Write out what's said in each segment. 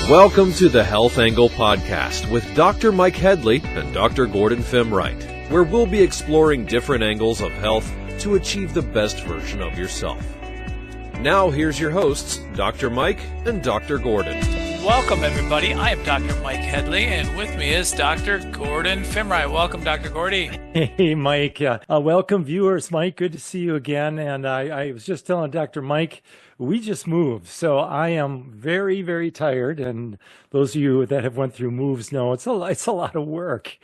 Welcome to the Health Angle Podcast with Dr. Mike Headlee and Dr. Gordon Fimreite, where we'll be exploring different angles of health to achieve the best version of yourself. Now here's your hosts, Dr. Mike and Dr. Gordon. Welcome, everybody. I am Dr. Mike Headlee, and with me is Dr. Gordon Fimreite. Welcome, Dr. Gordy. Hey, Mike. Welcome, viewers. Mike, good to see you again. And I was just telling Dr. Mike, we just moved. So I am very, very tired. And those of you that have went through moves know it's a lot of work.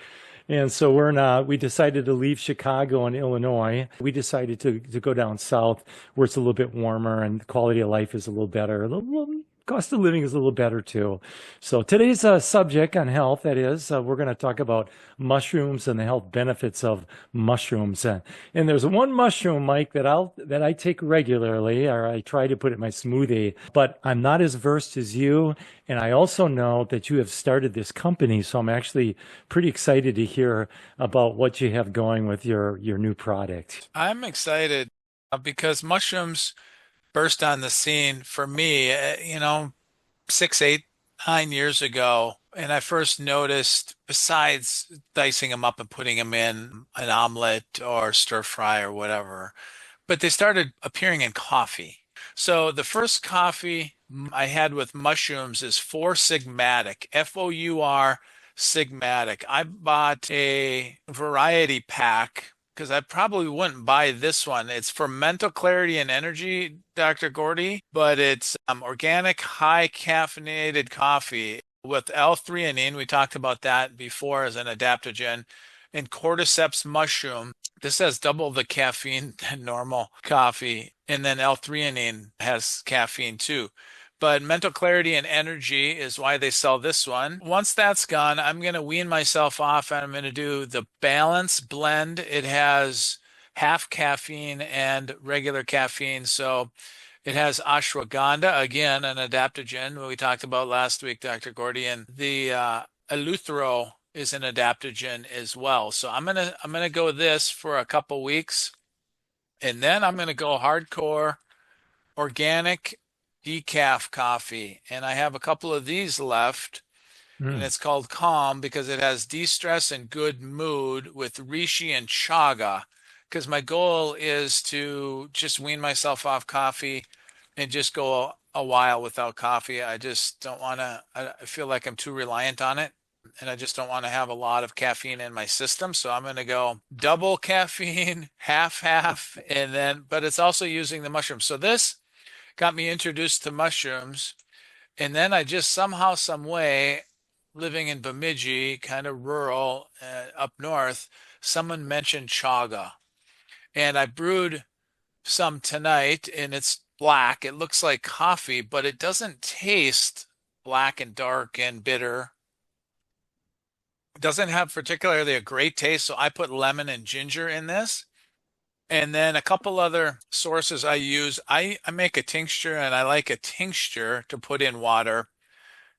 And so we decided to leave Chicago and Illinois. We decided to go down south where it's a little bit warmer and the quality of life is a little better. Cost of living is a little better too. So today's subject on health, that is, we're going to talk about mushrooms and the health benefits of mushrooms. And there's one mushroom, Mike, that I take regularly, or I try to put it in my smoothie, but I'm not as versed as you. And I also know that you have started this company, so I'm actually pretty excited to hear about what you have going with your new product. I'm excited because mushrooms burst on the scene for me, 6, 8, 9 years ago. And I first noticed, besides dicing them up and putting them in an omelet or stir fry or whatever, but they started appearing in coffee. So the first coffee I had with mushrooms is 4-Sigmatic, F-O-U-R Sigmatic. I bought a variety pack because I probably wouldn't buy this one. It's for mental clarity and energy, Dr. Gordy, but it's organic, high caffeinated coffee with L-theanine. We talked about that before as an adaptogen, and cordyceps mushroom. This has double the caffeine than normal coffee, and then L-theanine has caffeine too. But mental clarity and energy is why they sell this one. Once that's gone, I'm going to wean myself off and I'm going to do the balance blend. It has half caffeine and regular caffeine. So it has ashwagandha, again, an adaptogen we talked about last week, Dr. Gordy, and the eleuthero is an adaptogen as well. So I'm gonna go this for a couple weeks, and then I'm going to go hardcore organic decaf coffee, and I have a couple of these left, and it's called Calm because it has de-stress and good mood with reishi and chaga, because my goal is to just wean myself off coffee and just go a while without coffee. I just don't want to, I feel like I'm too reliant on it, and I just don't want to have a lot of caffeine in my system. So I'm going to go double caffeine, half, and then, but it's also using the mushrooms. So this got me introduced to mushrooms, and then I just somehow, some way, living in Bemidji, kind of rural, up north, someone mentioned chaga, and I brewed some tonight, and it's black. It looks like coffee, but it doesn't taste black and dark and bitter. It doesn't have particularly a great taste, so I put lemon and ginger in this. And then a couple other sources I use. I make a tincture, and I like a tincture to put in water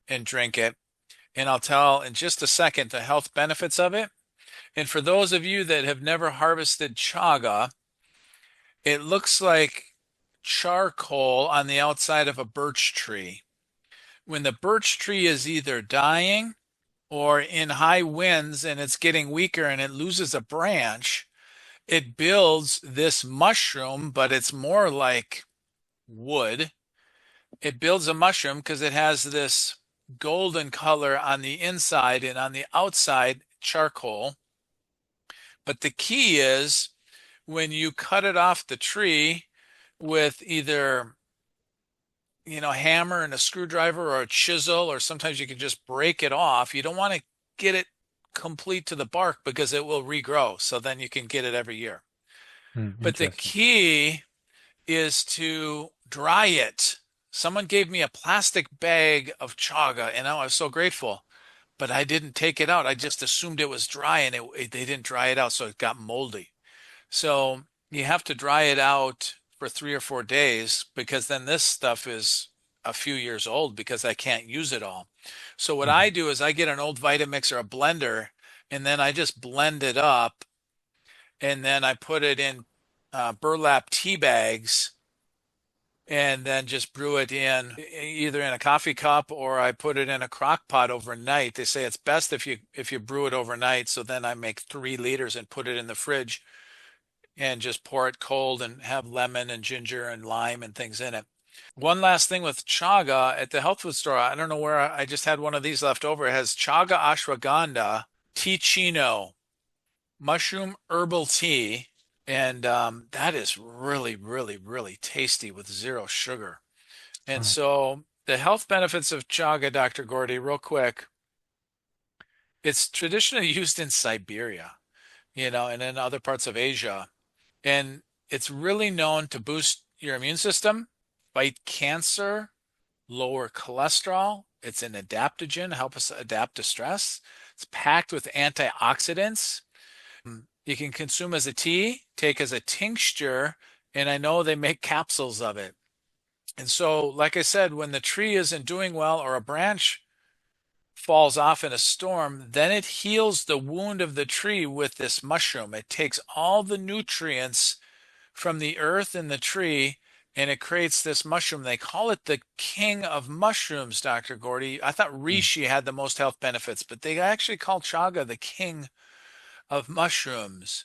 and drink it. And I'll tell in just a second the health benefits of it. And for those of you that have never harvested chaga, it looks like charcoal on the outside of a birch tree. When the birch tree is either dying or in high winds and it's getting weaker and it loses a branch, it builds this mushroom, but it's more like wood. It builds a mushroom because it has this golden color on the inside and on the outside charcoal. But the key is when you cut it off the tree with either a hammer and a screwdriver or a chisel, or sometimes you can just break it off. You don't want to get it complete to the bark because it will regrow. So then you can get it every year. But the key is to dry it. Someone gave me a plastic bag of chaga, and I was so grateful, but I didn't take it out. I just assumed it was dry, and they didn't dry it out, so it got moldy. So you have to dry it out for 3 or 4 days, because then this stuff is a few years old because I can't use it all. So what I do is I get an old Vitamix or a blender, and then I just blend it up, and then I put it in burlap tea bags, and then just brew it in either in a coffee cup or I put it in a crock pot overnight. They say it's best if you brew it overnight. So then I make 3 liters and put it in the fridge and just pour it cold and have lemon and ginger and lime and things in it. One last thing with chaga at the health food store. I don't know where I just had one of these left over. It has chaga ashwagandha, tea mushroom herbal tea, and that is really, really, really tasty with 0 sugar. And Huh. so the health benefits of chaga, Dr. Gordy, real quick, it's traditionally used in Siberia, and in other parts of Asia. And it's really known to boost your immune system, fight cancer, lower cholesterol. It's an adaptogen, help us adapt to stress. It's packed with antioxidants. You can consume as a tea, take as a tincture, and I know they make capsules of it. And so, like I said, when the tree isn't doing well or a branch falls off in a storm, then it heals the wound of the tree with this mushroom. It takes all the nutrients from the earth and the tree and it creates this mushroom. They call it the king of mushrooms, Dr. Gordy. I thought Mm. reishi had the most health benefits, but they actually call chaga the king of mushrooms.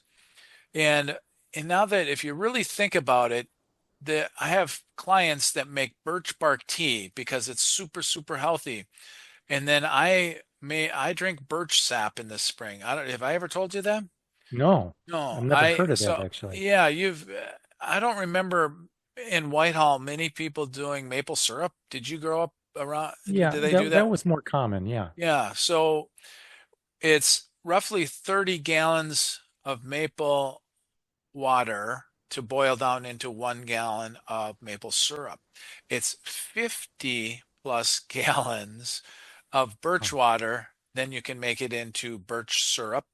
And and now that if you really think about it, I have clients that make birch bark tea because it's super, super healthy. And then I drink birch sap in the spring. I don't have I ever told you that? No, I've No, never heard of that actually. yeah, I don't remember in Whitehall many people doing maple syrup. Did you grow up around, did Yeah, they do that that? was more common. Yeah. Yeah, so it's roughly 30 gallons of maple water to boil down into 1 gallon of maple syrup. It's 50 plus gallons of birch Oh, water. Then you can make it into birch syrup.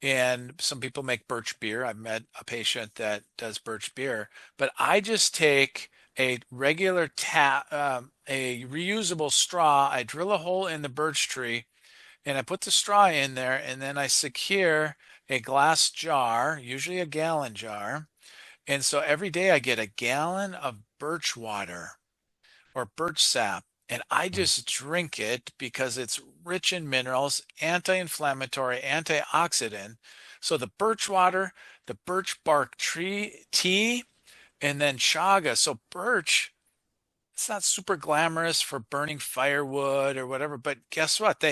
And some people make birch beer. I've met a patient that does birch beer, but I just take a regular a reusable straw. I drill a hole in the birch tree and I put the straw in there and then I secure a glass jar, usually a gallon jar. And so every day I get a gallon of birch water or birch sap. And I oh, just drink it because it's rich in minerals, anti-inflammatory, antioxidant. So the birch water, the birch bark tree tea, and then chaga. So birch, it's not super glamorous for burning firewood or whatever, but guess what?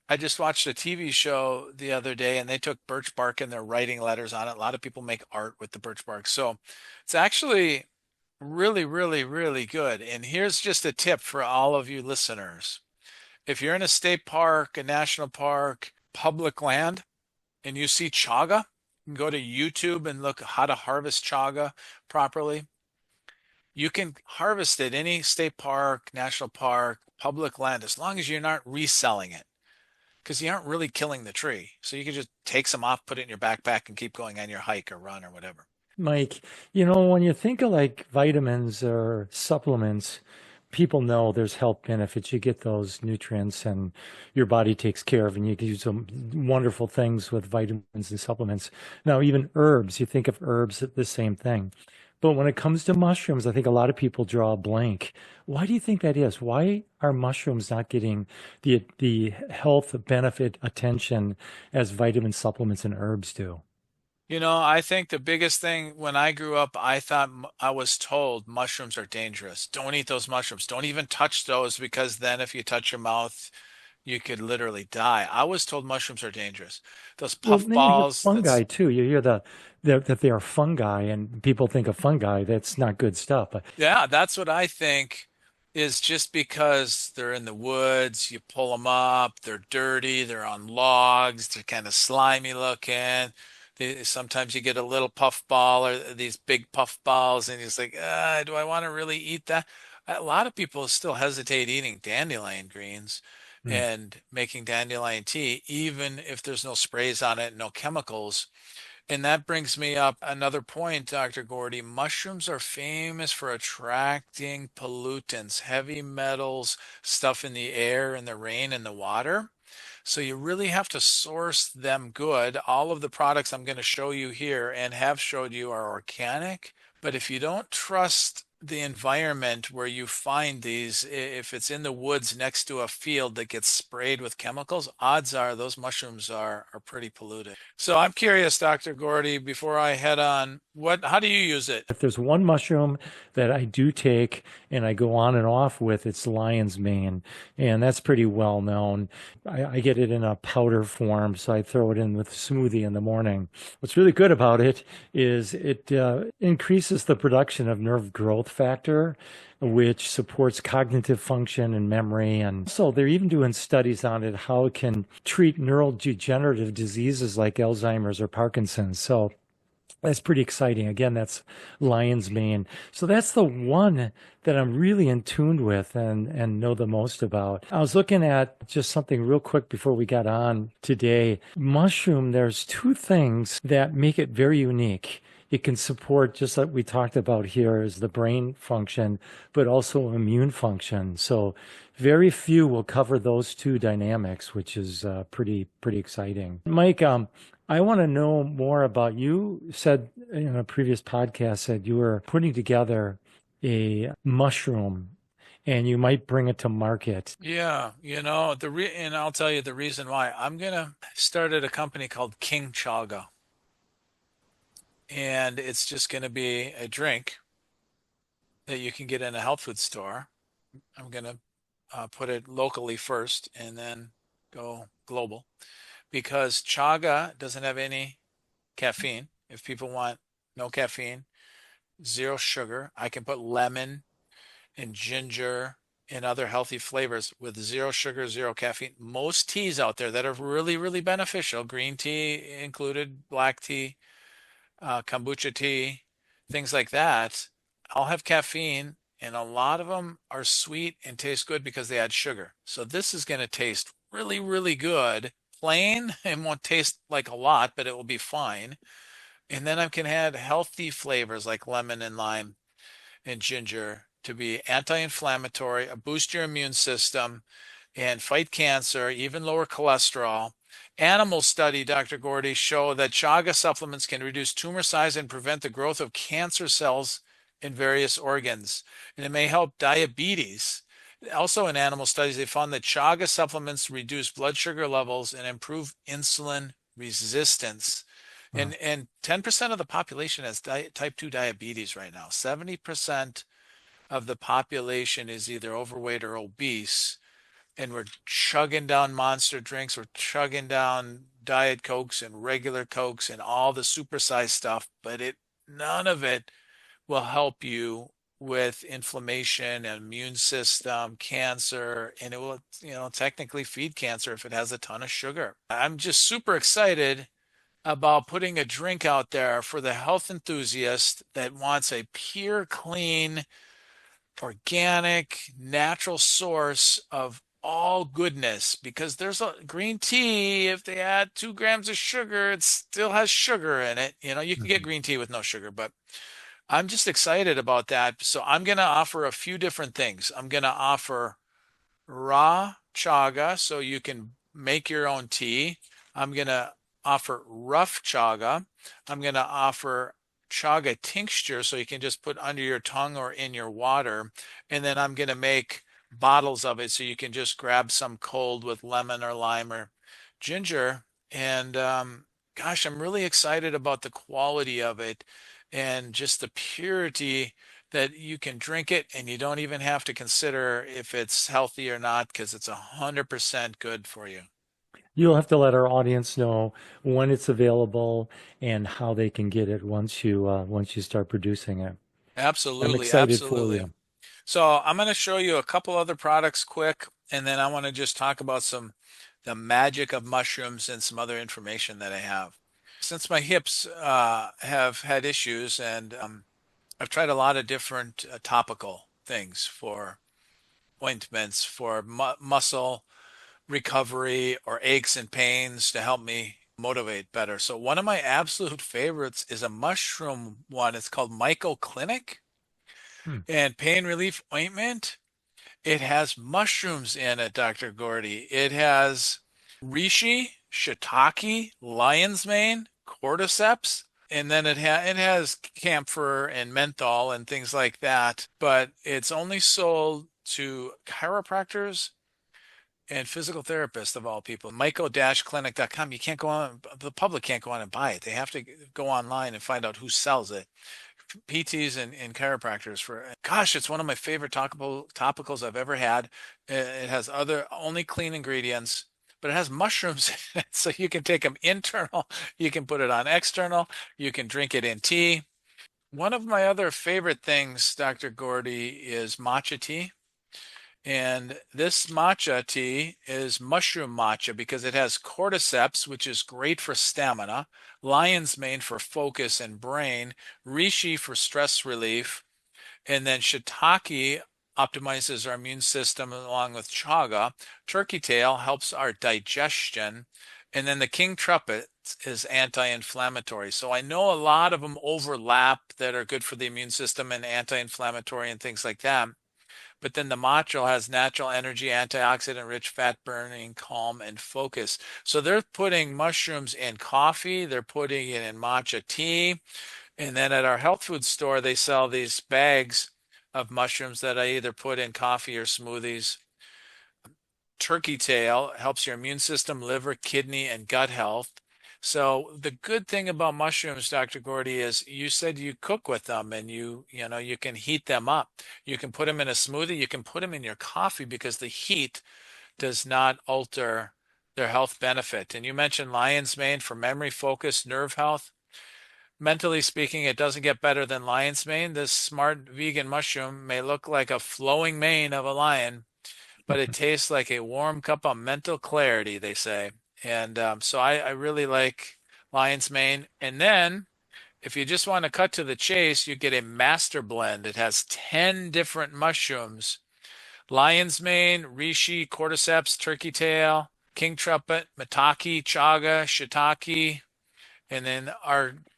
I just watched a TV show the other day and they took birch bark and they're writing letters on it. A lot of people make art with the birch bark. So it's actually really, really, really good. And here's just a tip for all of you listeners. If you're in a state park, a national park, public land, and you see chaga, you can go to YouTube and look how to harvest chaga properly. You can harvest it any state park, national park, public land, as long as you're not reselling it because you aren't really killing the tree. So you can just take some off, put it in your backpack, and keep going on your hike or run or whatever. Mike, when you think of like vitamins or supplements, people know there's health benefits. You get those nutrients and your body takes care of, and you can do some wonderful things with vitamins and supplements. Now, even herbs, you think of herbs, the same thing. But when it comes to mushrooms, I think a lot of people draw a blank. Why do you think that is? Why are mushrooms not getting the health benefit attention as vitamin supplements and herbs do? I think the biggest thing when I grew up, I was told mushrooms are dangerous. Don't eat those mushrooms. Don't even touch those because then if you touch your mouth, you could literally die. I was told mushrooms are dangerous. Those Well, puff then you hear balls, fungi too. You hear that they are fungi, and people think of fungi. That's not good stuff. But yeah, that's what I think is just because they're in the woods, you pull them up, they're dirty, they're on logs, they're kind of slimy looking. Sometimes you get a little puff ball or these big puff balls, and it's like, do I want to really eat that? A lot of people still hesitate eating dandelion greens mm, and making dandelion tea, even if there's no sprays on it, no chemicals. And that brings me up another point, Dr. Gordy. Mushrooms are famous for attracting pollutants, heavy metals, stuff in the air and the rain and the water. So you really have to source them good. All of the products I'm going to show you here and have showed you are organic. But if you don't trust the environment where you find these, if it's in the woods next to a field that gets sprayed with chemicals, odds are those mushrooms are pretty polluted. So I'm curious, Dr. Gordy, before I head on, how do you use it? If there's one mushroom that I do take and I go on and off with, it's lion's mane, and that's pretty well known. I get it in a powder form, so I throw it in with a smoothie in the morning. What's really good about it is it increases the production of nerve growth factor, which supports cognitive function and memory. And so they're even doing studies on it, how it can treat neurodegenerative diseases like Alzheimer's or Parkinson's. So that's pretty exciting. Again, that's lion's mane. So that's the one that I'm really in tune with and know the most about. I was looking at just something real quick before we got on today. Mushroom, there's two things that make it very unique. It can support, just like we talked about here, is the brain function, but also immune function. So very few will cover those two dynamics, which is pretty exciting. Mike, I want to know more about, you said in a previous podcast that you were putting together a mushroom and you might bring it to market. Yeah, and I'll tell you the reason why. I'm gonna start at a company called King Chaga, and it's just gonna be a drink that you can get in a health food store. I'm gonna put it locally first and then go global, because chaga doesn't have any caffeine. If people want no caffeine, zero sugar, I can put lemon and ginger and other healthy flavors with zero sugar, zero caffeine. Most teas out there that are really, really beneficial, green tea included, black tea, kombucha tea, things like that, all have caffeine, and a lot of them are sweet and taste good because they add sugar. So this is going to taste really, really good, plain, and won't taste like a lot, but it will be fine. And then I can add healthy flavors like lemon and lime and ginger to be anti-inflammatory, boost your immune system, and fight cancer, even lower cholesterol. Animal study, Dr. Gordy, show that chaga supplements can reduce tumor size and prevent the growth of cancer cells in various organs. And it may help diabetes. Also in animal studies, they found that chaga supplements reduce blood sugar levels and improve insulin resistance. Wow. And 10% of the population has type 2 diabetes right now. 70% of the population is either overweight or obese. And we're chugging down monster drinks, we're chugging down Diet Cokes and regular Cokes and all the supersized stuff, but none of it will help you with inflammation and immune system, cancer, and it will, technically feed cancer if it has a ton of sugar. I'm just super excited about putting a drink out there for the health enthusiast that wants a pure, clean, organic, natural source of all goodness, because there's a green tea, if they add 2 grams of sugar, it still has sugar in it. You can get green tea with no sugar, but I'm just excited about that. So I'm going to offer a few different things. I'm going to offer raw chaga so you can make your own tea. I'm going to offer rough chaga. I'm going to offer chaga tincture so you can just put under your tongue or in your water. And then I'm going to make bottles of it so you can just grab some cold with lemon or lime or ginger. And gosh, I'm really excited about the quality of it and just the purity that you can drink it and you don't even have to consider if it's healthy or not, because it's 100% good for you. You'll have to let our audience know when it's available and how they can get it once you start producing it. I'm Absolutely, excited for absolutely. you. So I'm going to show you a couple other products quick, and then I want to just talk about the magic of mushrooms and some other information that I have. Since my hips have had issues, and I've tried a lot of different topical things for ointments for muscle recovery or aches and pains to help me motivate better. So one of my absolute favorites is a mushroom one. It's called Myco Clinic Hmm. and pain relief ointment. It has mushrooms in it, Dr. Gordy. It has reishi, shiitake, lion's mane, cordyceps, And then it has camphor and menthol and things like that, but it's only sold to chiropractors and physical therapists of all people. Myco-clinic.com. You can't go on, the public can't go on and buy it. They have to go online and find out who sells it. PTs and chiropractors for, gosh, it's one of my favorite topicals I've ever had. It has only clean ingredients, but it has mushrooms in it. So you can take them internal, you can put it on external, you can drink it in tea. One of my other favorite things, Dr. Gordy, is matcha tea. And this matcha tea is mushroom matcha because it has cordyceps, which is great for stamina, lion's mane for focus and brain, reishi for stress relief, and then shiitake optimizes our immune system along with chaga. Turkey tail helps our digestion. And then the king trumpet is anti-inflammatory. So I know a lot of them overlap that are good for the immune system and anti-inflammatory and things like that. But then the matcha has natural energy, antioxidant, rich fat burning, calm, and focus. So they're putting mushrooms in coffee. They're putting it in matcha tea. And then at our health food store, they sell these bags of mushrooms that I either put in coffee or smoothies. Turkey tail helps your immune system, liver, kidney, and gut health. So the good thing about mushrooms, Dr. Gordy, is you said you cook with them and you can heat them up. You can put them in a smoothie, you can put them in your coffee because the heat does not alter their health benefit. And you mentioned lion's mane for memory, focus, nerve health. Mentally speaking, it doesn't get better than lion's mane. This smart vegan mushroom may look like a flowing mane of a lion, but it tastes like a warm cup of mental clarity, they say. And so I really like lion's mane. And then if you just want to cut to the chase, you get a master blend. It has 10 different mushrooms: lion's mane, reishi, cordyceps, turkey tail, king trumpet, maitake, chaga, shiitake, and then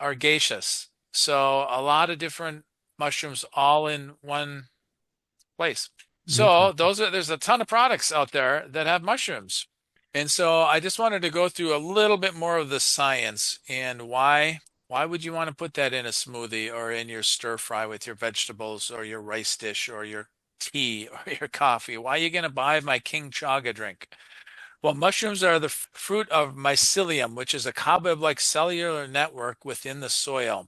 argaceous. So a lot of different mushrooms all in one place. So there's a ton of products out there that have mushrooms. And so I just wanted to go through a little bit more of the science and why would you want to put that in a smoothie or in your stir fry with your vegetables or your rice dish or your tea or your coffee? Why are you going to buy my King Chaga drink? Well, mushrooms are the fruit of mycelium, which is a cobweb-like cellular network within the soil.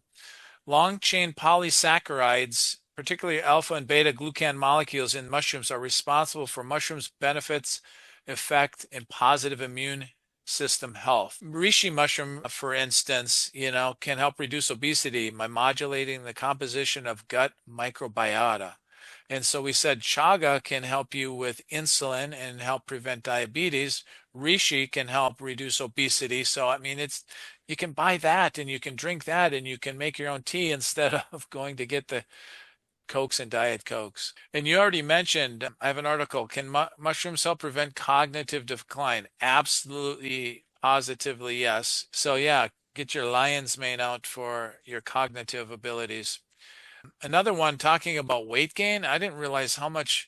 Long-chain polysaccharides, particularly alpha and beta glucan molecules in mushrooms, are responsible for mushrooms' benefits, effect, and positive immune system health. Reishi mushroom, for instance, can help reduce obesity by modulating the composition of gut microbiota. And so we said chaga can help you with insulin and help prevent diabetes. Reishi can help reduce obesity. So, I mean, you can buy that and you can drink that and you can make your own tea instead of going to get the Cokes and Diet Cokes. And you already mentioned, I have an article, can mushrooms help prevent cognitive decline? Absolutely, positively, yes. So yeah, get your lion's mane out for your cognitive abilities. Another one, talking about weight gain, I didn't realize how much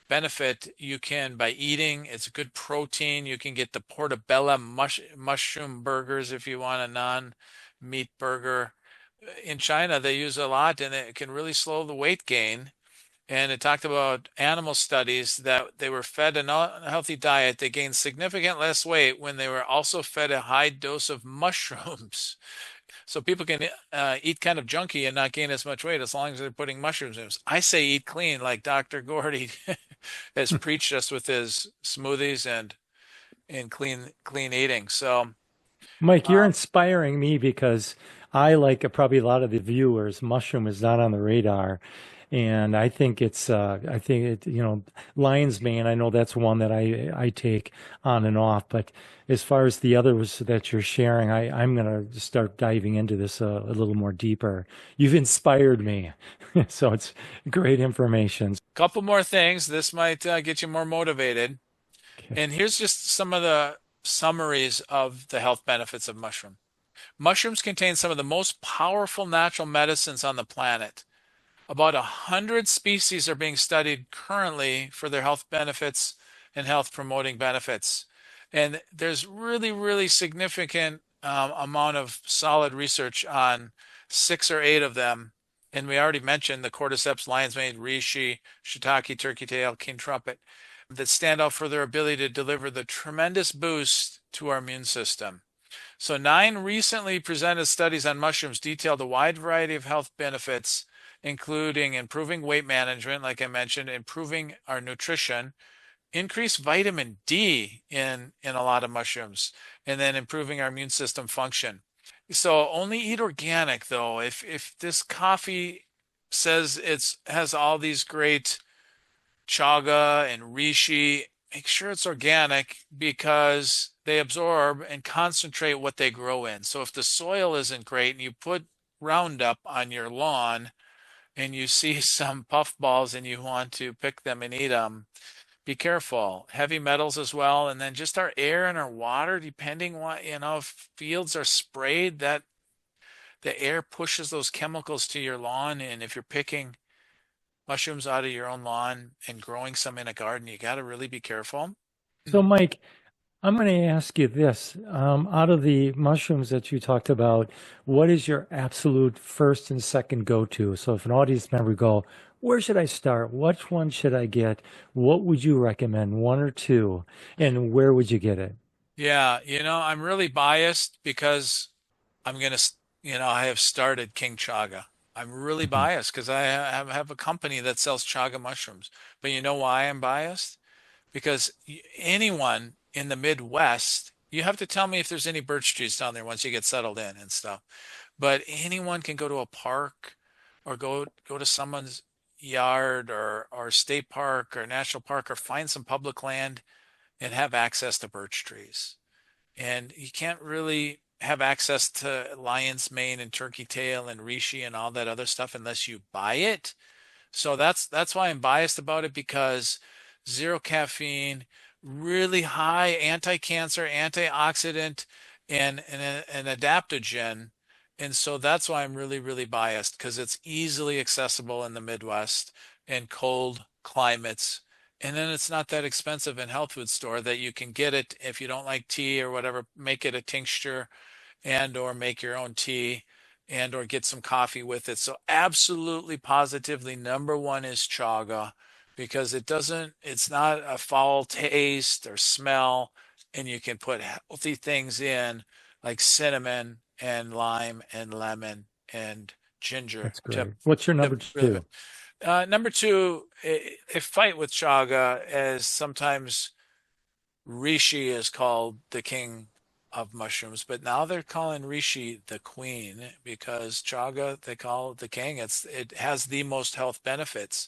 benefit you can by eating. It's a good protein. You can get the portobello mushroom burgers if you want a non-meat burger. In China, they use a lot and it can really slow the weight gain. And it talked about animal studies that they were fed an unhealthy diet. They gained significant less weight when they were also fed a high dose of mushrooms. So people can eat kind of junky and not gain as much weight as long as they're putting mushrooms in. I say eat clean, like Dr. Gordy has preached us with his smoothies and clean eating. So, Mike, you're inspiring me because like probably a lot of the viewers, mushroom is not on the radar. And I think lion's mane, I know that's one that I take on and off. But as far as the others that you're sharing, I'm going to start diving into this a little more deeper. You've inspired me. So it's great information. Couple more things. This might get you more motivated. Okay. And here's just some of the summaries of the health benefits of mushroom. Mushrooms contain some of the most powerful natural medicines on the planet. About 100 species are being studied currently for their health benefits and health promoting benefits. And there's really, really significant amount of solid research on 6 or 8 of them. And we already mentioned the cordyceps, lion's mane, reishi, shiitake, turkey tail, king trumpet, that stand out for their ability to deliver the tremendous boost to our immune system. So 9 recently presented studies on mushrooms detailed a wide variety of health benefits, including improving weight management, like I mentioned, improving our nutrition, increase vitamin D in a lot of mushrooms, and then improving our immune system function. So only eat organic though. If this coffee says it's has all these great chaga and reishi, make sure it's organic because they absorb and concentrate what they grow in. So if the soil isn't great and you put Roundup on your lawn and you see some puffballs and you want to pick them and eat them, be careful. Heavy metals as well, and then just our air and our water, depending what, if fields are sprayed, that the air pushes those chemicals to your lawn. And if you're picking mushrooms out of your own lawn and growing some in a garden, you got to really be careful. So, Mike, I'm going to ask you this. Out of the mushrooms that you talked about, what is your absolute first and second go-to? So if an audience member go, where should I start? Which one should I get? What would you recommend, one or two? And where would you get it? Yeah, I'm really biased because I'm gonna, I have started King Chaga. I'm really Mhm. biased because I have a company that sells chaga mushrooms. But you know why I'm biased? Because anyone in the Midwest, you have to tell me if there's any birch trees down there once you get settled in and stuff. But anyone can go to a park or go to someone's yard or state park or national park or find some public land and have access to birch trees. And you can't really have access to lion's mane and turkey tail and reishi and all that other stuff unless you buy it. So that's why I'm biased about it, because zero caffeine, really high anti-cancer, antioxidant, and an adaptogen. And so that's why I'm really, really biased, because it's easily accessible in the Midwest and cold climates. And then it's not that expensive in health food store that you can get it if you don't like tea or whatever, make it a tincture and or make your own tea and or get some coffee with it. So absolutely positively number one is chaga, because it's not a foul taste or smell, and you can put healthy things in like cinnamon and lime and lemon and ginger That's to great. What's your number really. two? Number two, a fight with chaga, as sometimes reishi is called the king of mushrooms, but now they're calling reishi the queen because chaga they call it the king. It has the most health benefits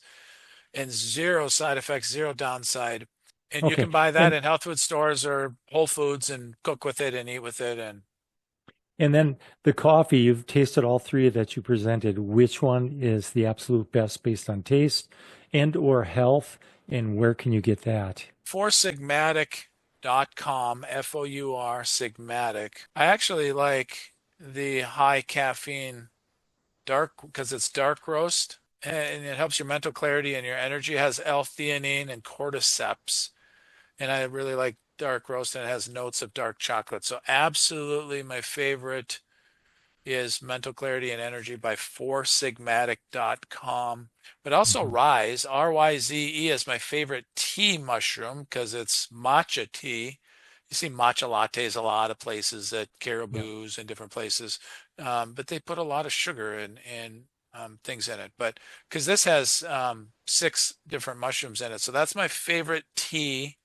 and zero side effects, zero downside. And you Okay. can buy that And in health food stores or Whole Foods and cook with it and eat with it. And and then the coffee, you've tasted all three that you presented. Which one is the absolute best based on taste and or health? And where can you get that? foursigmatic.com, FOUR Sigmatic. I actually like the high caffeine dark because it's dark roast and it helps your mental clarity and your energy. It has L-theanine and cordyceps. And I really like dark roast, and it has notes of dark chocolate. So absolutely my favorite is Mental Clarity and Energy by foursigmatic.com. But also Mhm. Rise, RYZE, is my favorite tea mushroom because it's matcha tea. You see matcha lattes a lot of places at Yeah, Caribou's and different places, but they put a lot of sugar and things in it. But because this has 6 different mushrooms in it, so that's my favorite tea.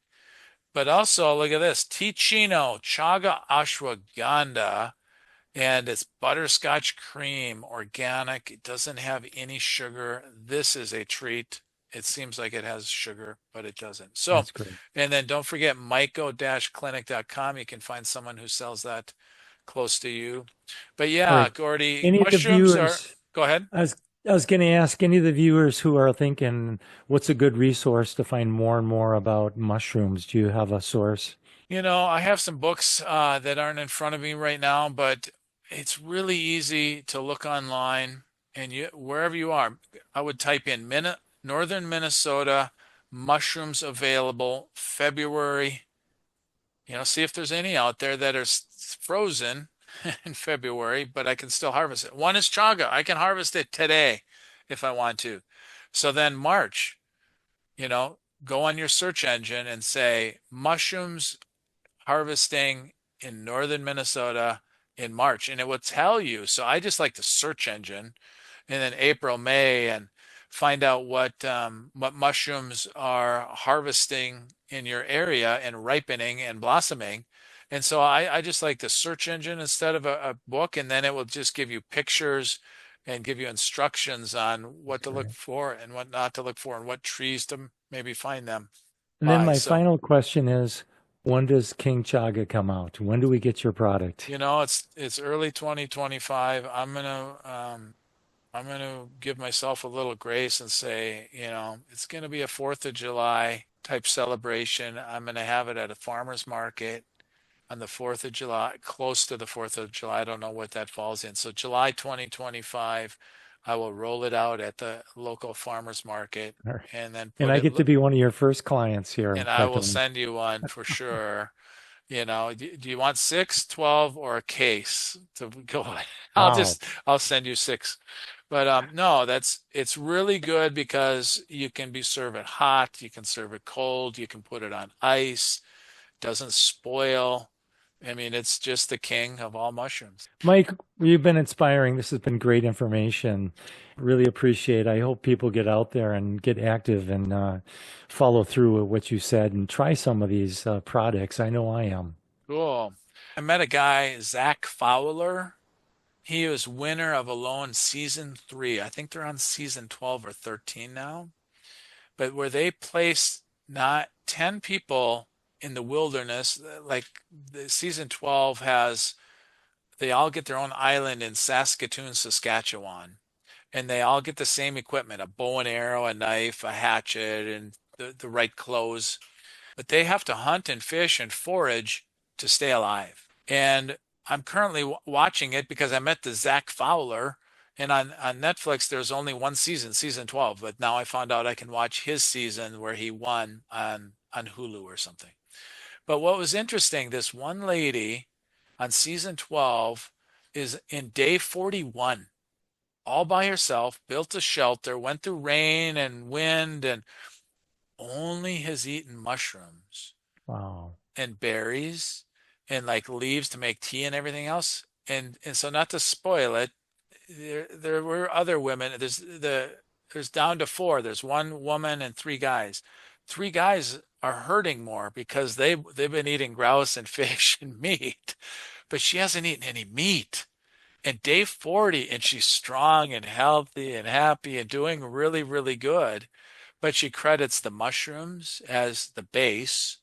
But also, look at this, Ticino Chaga Ashwagandha, and it's butterscotch cream, organic. It doesn't have any sugar. This is a treat. It seems like it has sugar, but it doesn't. So, that's great. and then don't forget myco-clinic.com. You can find someone who sells that close to you. But All yeah, right. Gordy, Any of the mushrooms are, viewers, go ahead. I was going to ask any of the viewers who are thinking, what's a good resource to find more and more about mushrooms? Do you have a source? I have some books that aren't in front of me right now, but it's really easy to look online and wherever you are, I would type in Northern Minnesota mushrooms available February, see if there's any out there that are frozen. in February, but I can still harvest it. One is chaga. I can harvest it today if I want to. So then March, you know, go on your search engine and say mushrooms harvesting in northern Minnesota in March, and it will tell you. So I just like the search engine, and then April, May, and find out what mushrooms are harvesting in your area and ripening and blossoming. And so I just like the search engine instead of a book, and then it will just give you pictures and give you instructions on what to look Okay. for and what not to look for and what trees to maybe find them And then by. my So, final question is, when does King Chaga come out? When do we get your product? it's early 2025. I'm gonna give myself a little grace and say, it's gonna be a 4th of July type celebration. I'm gonna have it at a farmer's market on the 4th of July, close to the 4th of July. I don't know what that falls in. So July 2025, I will roll it out at the local farmer's market All right. and then And put I it, get to be one of your first clients here, and I Dr. will Mike. send you one for sure. Do you want six, 12, or a case to go? Wow. I'll send you six. But no, it's really good because you can be serve it hot, you can serve it cold, you can put it on ice, doesn't spoil. I mean, it's just the king of all mushrooms. Mike, you've been inspiring. This has been great information. Really appreciate it. I hope people get out there and get active and follow through with what you said and try some of these products. I know I am. Cool. I met a guy, Zach Fowler. He was winner of Alone season 3. I think they're on season 12 or 13 now. But where they place not 10 people in the wilderness, like the season 12 has, they all get their own island in Saskatoon, Saskatchewan, and they all get the same equipment, a bow and arrow, a knife, a hatchet, and the right clothes. But they have to hunt and fish and forage to stay alive. And I'm currently watching it because I met the Zach Fowler, and on Netflix there's only one season, season 12. But now I found out I can watch his season where he won on Hulu or something. But what was interesting, this one lady on season 12 is in day 41, all by herself, built a shelter, went through rain and wind, and only has eaten mushrooms Wow. and berries and like leaves to make tea and everything else. And so not to spoil it, there were other women. There's down to four. There's one woman and three guys. Three guys are hurting more because they've been eating grouse and fish and meat, but she hasn't eaten any meat. And day 40, and she's strong and healthy and happy and doing really, really good. But she credits the mushrooms as the base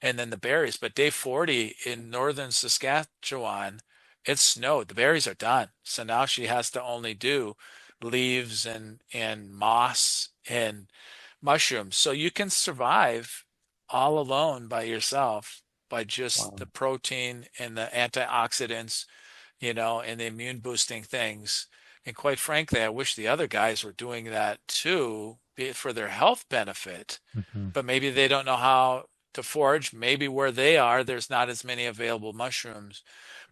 and then the berries. But day 40 in northern Saskatchewan, it snowed. The berries are done. So now she has to only do leaves and moss and mushrooms. So you can survive all alone by yourself by just Wow. the protein and the antioxidants, and the immune boosting things. And quite frankly, I wish the other guys were doing that too, be it for their health benefit, Mhm. but maybe they don't know how to forage. Maybe where they are, there's not as many available mushrooms.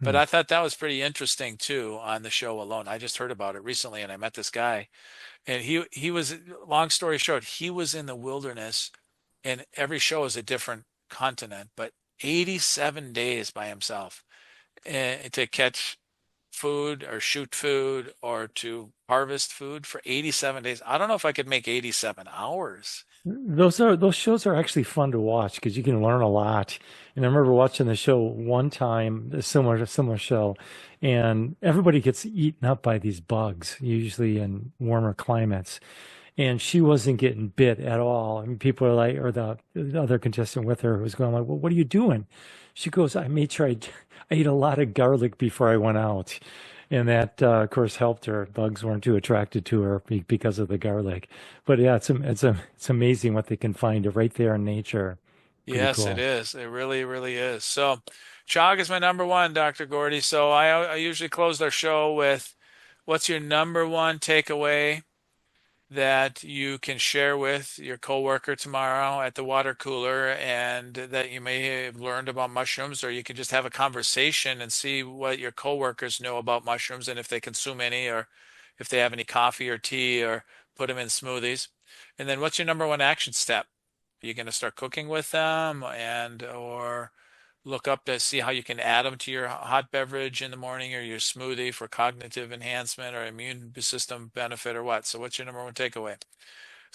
But Hmm. I thought that was pretty interesting too on the show alone. I just heard about it recently and I met this guy and he was, long story short, he was in the wilderness and every show is a different continent, but 87 days by himself to catch food or shoot food or to harvest food for 87 days. I don't know if I could make 87 hours. Those shows are actually fun to watch because you can learn a lot. And I remember watching the show one time, a similar show, and everybody gets eaten up by these bugs, usually in warmer climates. And she wasn't getting bit at all. I mean, people are like, or the other contestant with her was going like, "Well, what are you doing?" She goes, "I made sure I ate a lot of garlic before I went out." And that, of course, helped her. Bugs weren't too attracted to her because of the garlic. But yeah, it's amazing what they can find right there in nature. Pretty Yes, it cool. is. It really, really is. So, Chog is my number one, Dr. Gordy. So I usually close our show with, what's your number one takeaway that you can share with your coworker tomorrow at the water cooler and that you may have learned about mushrooms, or you can just have a conversation and see what your coworkers know about mushrooms and if they consume any, or if they have any coffee or tea, or put them in smoothies. And then what's your number one action step? Are you going to start cooking with them or look up to see how you can add them to your hot beverage in the morning or your smoothie for cognitive enhancement or immune system benefit or what? So what's your number one takeaway?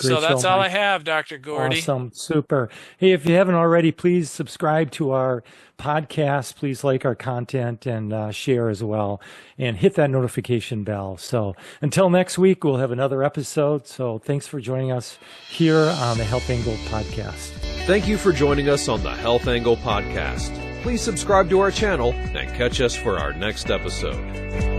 So Great show, that's all I Mike. have, Dr. Gordy. Awesome. Super. Hey, if you haven't already, please subscribe to our podcast. Please like our content and share as well, and hit that notification bell. So until next week, we'll have another episode. So thanks for joining us here on the Health Angle podcast. Thank you for joining us on the Health Angle podcast. Please subscribe to our channel and catch us for our next episode.